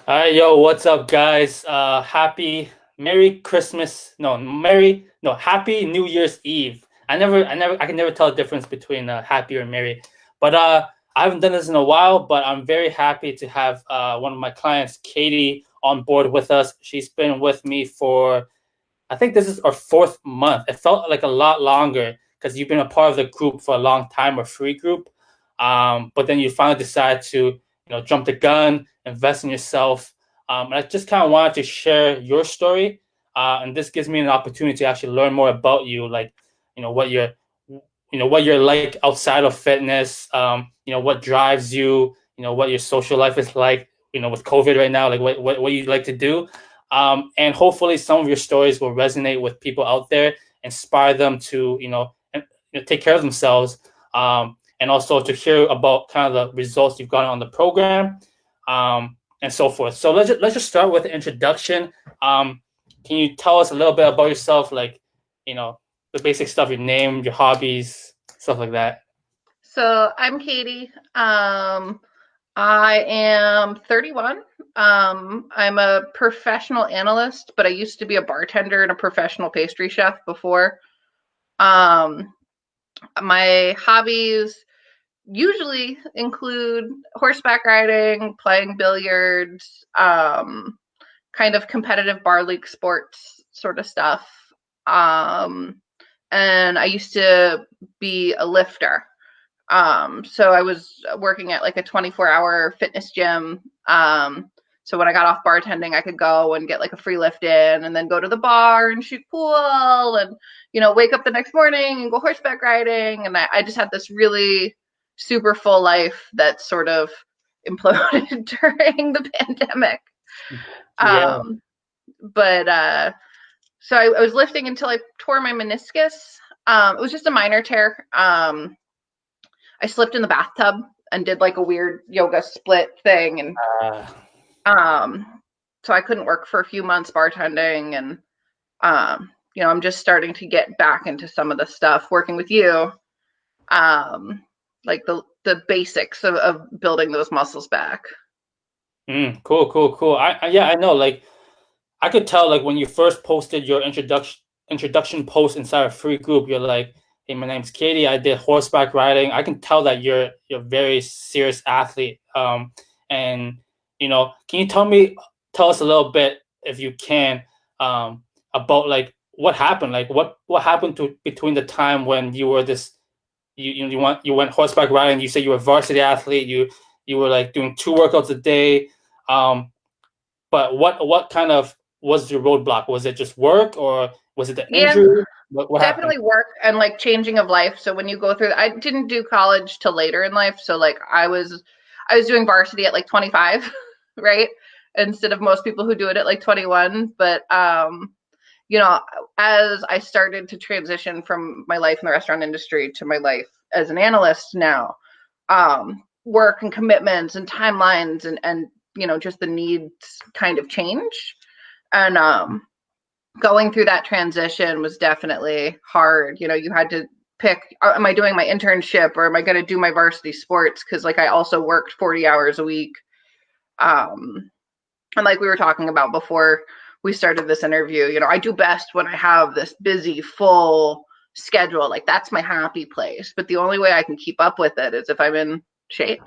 All right, yo, what's up, guys? Happy Merry Christmas. No, Happy New Year's Eve. I can never tell the difference between happy or merry. But I haven't done this in a while, but I'm very happy to have one of my clients, Caity, on board with us. She's been with me for, I think this is our fourth month. It felt like a lot longer because you've been a part of the group for a long time, a free group. But then you finally decide to, jump the gun, invest in yourself. And I just kind of wanted to share your story. And this gives me an opportunity to actually learn more about you, like, you know, what you're, what you're like outside of fitness. What drives you. What your social life is like. With COVID right now, like what you like to do. And hopefully some of your stories will resonate with people out there, inspire them to, take care of themselves. And also to hear about kind of the results you've gotten on the program, and so forth. So let's just start with the introduction. Can you tell us a little bit about yourself, like, you know, the basic stuff, your name, your hobbies, stuff like that? So I'm Caity. I am 31. I'm a professional analyst, but I used to be a bartender and a professional pastry chef before. Um, my hobbies usually include horseback riding, playing billiards, kind of competitive bar league sports sort of stuff. Um, and I used to be a lifter. So I was working at like a 24-hour fitness gym. So when I got off bartending, I could go and get like a free lift in and then go to the bar and shoot pool and, wake up the next morning and go horseback riding. And I just had this really super full life that sort of imploded during the pandemic. Yeah. Um, but so I was lifting until I tore my meniscus. It was just a minor tear. I slipped in the bathtub and did like a weird yoga split thing, and Uh, um, so I couldn't work for a few months bartending, and I'm just starting to get back into some of the stuff working with you, um, like the basics of building those muscles back. cool, cool, cool. Yeah, I know. Like, I could tell, like, when you first posted your introduction post inside a free group, you're like, "Hey, my name's Caity. I did horseback riding." I can tell that you're a very serious athlete. And can you tell us a little bit, if you can, about like what happened, like what happened to between the time when you were this, you went horseback riding. You said you were a varsity athlete. You were like doing 2 workouts a day. Um, but what kind of was your roadblock? Was it just work, or was it the Yeah, injury? What happened? definitely work and like changing of life. So when you go through, I didn't do college till later in life. So like I was doing varsity at like 25, right? Instead of most people who do it at like 21. But you know, as I started to transition from my life in the restaurant industry to my life as an analyst now, work and commitments and timelines and just the needs kind of change. And going through that transition was definitely hard. You had to pick, am I doing my internship or am I going to do my varsity sports? Because like I also worked 40 hours a week. Um, and like we were talking about before we started this interview, I do best when I have this busy, full schedule. Like that's my happy place. But the only way I can keep up with it is if I'm in shape.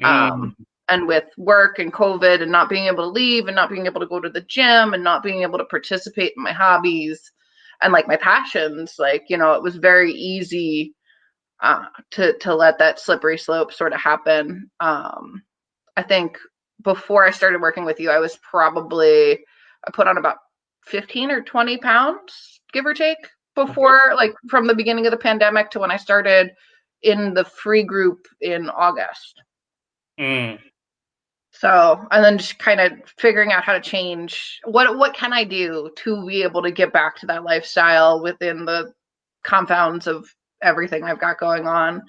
Mm, And with work and COVID and not being able to leave and not being able to go to the gym and not being able to participate in my hobbies and like my passions, like, it was very easy to let that slippery slope sort of happen. I think before I started working with you, I put on about 15 or 20 pounds, give or take, okay. before, like from the beginning of the pandemic to when I started in the free group in August. Mm, So, and then just kind of figuring out how to change what can I do to be able to get back to that lifestyle within the confounds of everything I've got going on.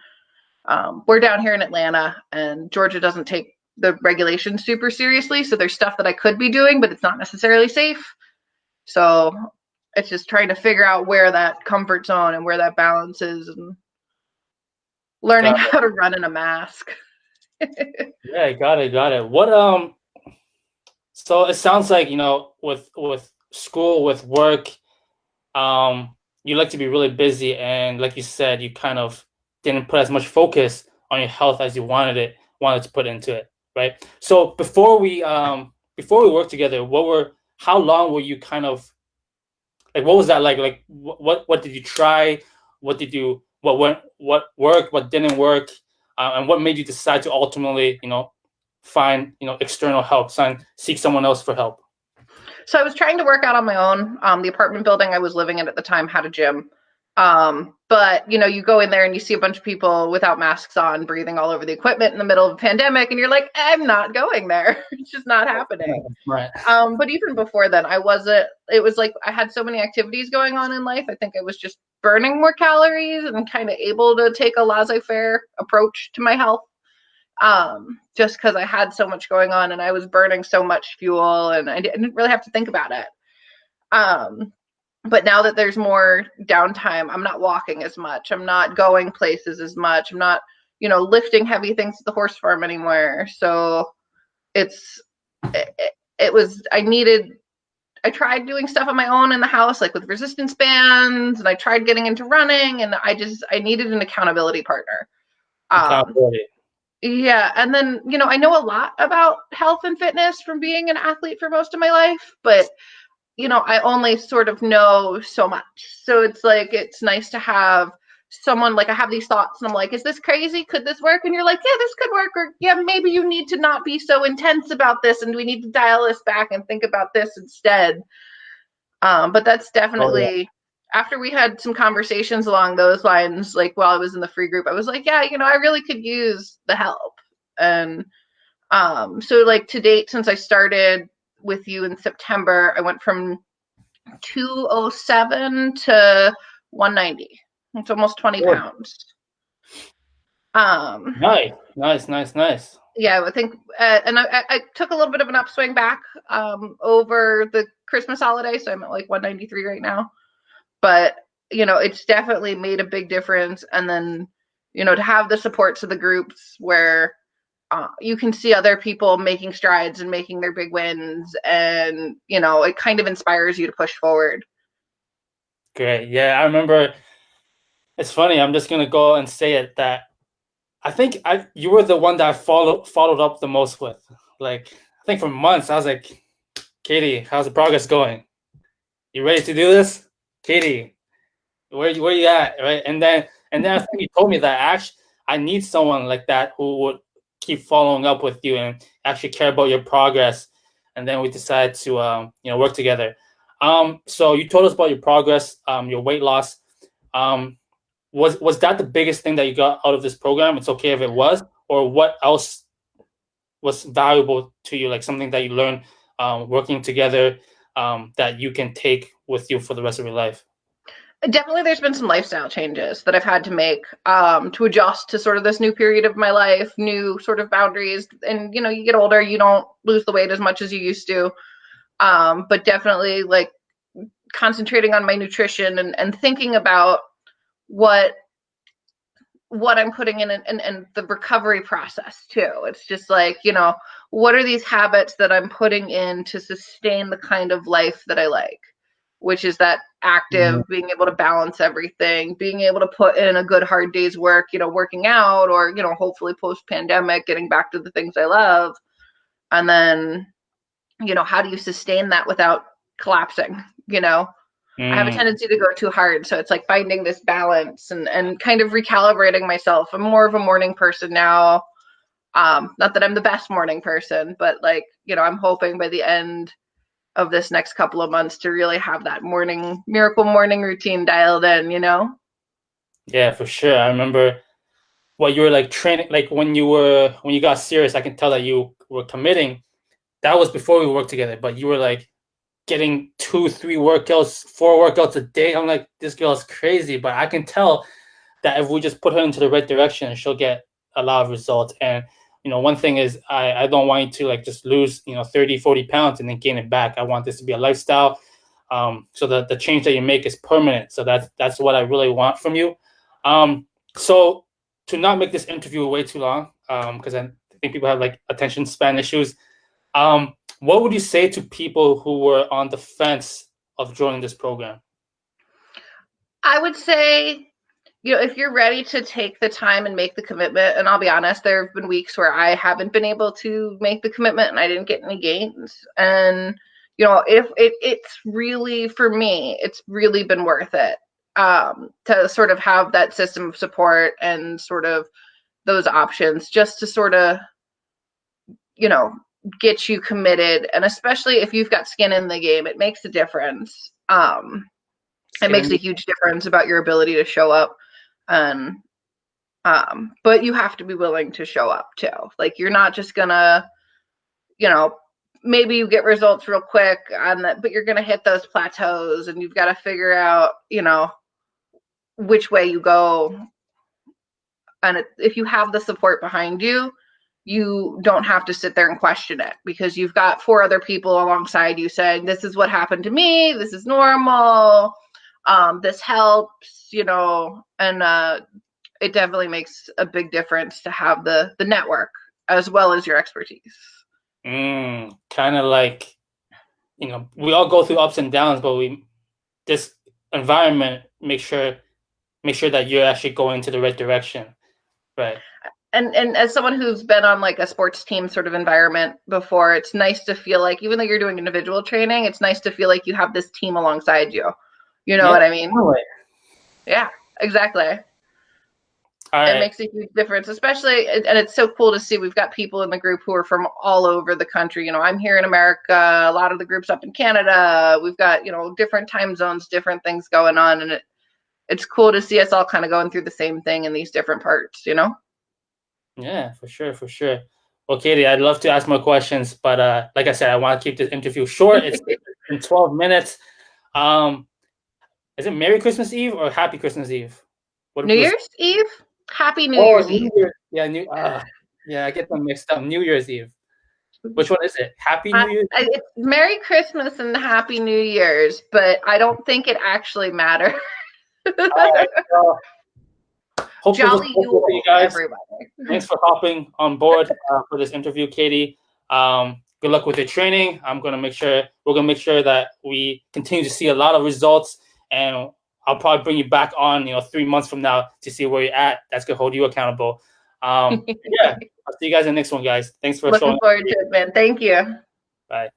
We're down here in Atlanta, and Georgia doesn't take the regulations super seriously. So there's stuff that I could be doing, but it's not necessarily safe. So it's just trying to figure out where that comfort zone and where that balance is, and learning got how it. to run in a mask. Yeah, got it, got it. So it sounds like, with school, with work, you like to be really busy, and like you said, you kind of didn't put as much focus on your health as you wanted to put into it, right? So before we worked together, how long were you kind of like, what was that like? Like what did you try? What worked, what didn't work, and what made you decide to ultimately, find, external help, seek someone else for help? So I was trying to work out on my own. The apartment building I was living in at the time had a gym. But you go in there and you see a bunch of people without masks on, breathing all over the equipment in the middle of a pandemic, and you're like, I'm not going there. It's just not happening. Right. But even before then, I wasn't. It was like I had so many activities going on in life. I think I was just burning more calories and kind of able to take a laissez-faire approach to my health. Just because I had so much going on and I was burning so much fuel and I didn't really have to think about it. Um, but now that there's more downtime, I'm not walking as much. I'm not going places as much. I'm not, lifting heavy things at the horse farm anymore. So it's, it was, I tried doing stuff on my own in the house, like with resistance bands, and I tried getting into running, and I needed an accountability partner. Um, Accountability. Yeah, and then, I know a lot about health and fitness from being an athlete for most of my life, but I only sort of know so much. So it's like it's nice to have someone like I have these thoughts and I'm like, is this crazy? Could this work? And you're like, yeah, this could work, or yeah, maybe you need to not be so intense about this and we need to dial this back and think about this instead. But that's Oh yeah. definitely after we had some conversations along those lines, like while I was in the free group, I was like, yeah, I really could use the help. And so like to date, since I started with you in September, I went from 207 to 190. It's almost 20 Good. pounds. Um, Nice, nice, nice, nice. yeah, I think, and I took a little bit of an upswing back over the Christmas holiday, so I'm at like 193 right now. But it's definitely made a big difference. And then, to have the supports of the groups where you can see other people making strides and making their big wins, and it kind of inspires you to push forward. Great. Yeah, I remember. It's funny. I'm just gonna go and say it that I think you were the one that I followed up the most with. Like, I think for months I was like, Caity, how's the progress going? You ready to do this? Caity, where you at? Right? And then I think you told me that actually I need someone like that who would keep following up with you and actually care about your progress. And then we decided to work together. So you told us about your progress, your weight loss. Um, was that the biggest thing that you got out of this program? It's okay if it was, or what else was valuable to you, like something that you learned working together, that you can take with you for the rest of your life? Definitely, there's been some lifestyle changes that I've had to make to adjust to sort of this new period of my life, new sort of boundaries. And you get older, you don't lose the weight as much as you used to. But definitely, like concentrating on my nutrition and thinking about what I'm putting in and the recovery process too. It's just like, what are these habits that I'm putting in to sustain the kind of life that I like, which is that Mhm. active, being able to balance everything, being able to put in a good hard day's work, working out, or, hopefully post pandemic, getting back to the things I love. And then, how do you sustain that without collapsing? I have a Mm, tendency to go too hard. So it's like finding this balance and kind of recalibrating myself. I'm more of a morning person now. Not that I'm the best morning person, but like, I'm hoping by the end of this next couple of months to really have that miracle morning routine dialed in. yeah, for sure. I remember what you were like training, like when you got serious. I can tell that you were committing. That was before we worked together, but you were like getting 2, 3 workouts, 4 workouts a day. I'm like, this girl is crazy, but I can tell that if we just put her into the right direction, she'll get a lot of results. And one thing is, I don't want you to like just lose 30, 40 pounds and then gain it back. I want this to be a lifestyle. So the change that you make is permanent. So that's what I really want from you. So to not make this interview way too long, because I think people have like attention span issues. what would you say to people who were on the fence of joining this program? I would say, if you're ready to take the time and make the commitment, and I'll be honest, there have been weeks where I haven't been able to make the commitment and I didn't get any gains. And, if it's really, for me, it's really been worth it, to sort of have that system of support and sort of those options just to sort of, get you committed. And especially if you've got skin in the game, it makes a difference. It makes a huge difference about your ability to show up. And but you have to be willing to show up too. Like, you're not just gonna, maybe you get results real quick on that, but you're gonna hit those plateaus and you've got to figure out, which way you go. And if you have the support behind you, you don't have to sit there and question it, because you've got 4 other people alongside you saying, this is what happened to me, this is normal, this helps, and it definitely makes a big difference to have the network as well as your expertise. Kind of like, we all go through ups and downs, but this environment make sure that you're actually going to the right direction, right? And as someone who's been on like a sports team sort of environment before, it's nice to feel like, even though you're doing individual training, it's nice to feel like you have this team alongside you. You know what I mean? Totally. Yeah, exactly. All right. It makes a huge difference, especially, and it's so cool to see we've got people in the group who are from all over the country. I'm here in America, a lot of the groups up in Canada. We've got, different time zones, different things going on, and it's cool to see us all kind of going through the same thing in these different parts, Yeah, for sure, for sure. Well, Caity, I'd love to ask more questions, but like I said, I want to keep this interview short. It's in 12 minutes. Is it Merry Christmas Eve or Happy Christmas Eve? New Year's Eve? Happy New Year's Eve. Yeah, I get them mixed up. New Year's Eve. Which one is it? Happy New Year's? It's Merry Christmas and Happy New Year's, but I don't think it actually matters. All right, Jolly Yule, you guys. everybody. Thanks for hopping on board for this interview, Caity. Good luck with your training. we're gonna make sure that we continue to see a lot of results, and I'll probably bring you back on, 3 months from now to see where you're at. That's gonna hold you accountable. Yeah, I'll see you guys in the next one, guys. Thanks for showing up. Looking forward to it, man. Thank you. Bye.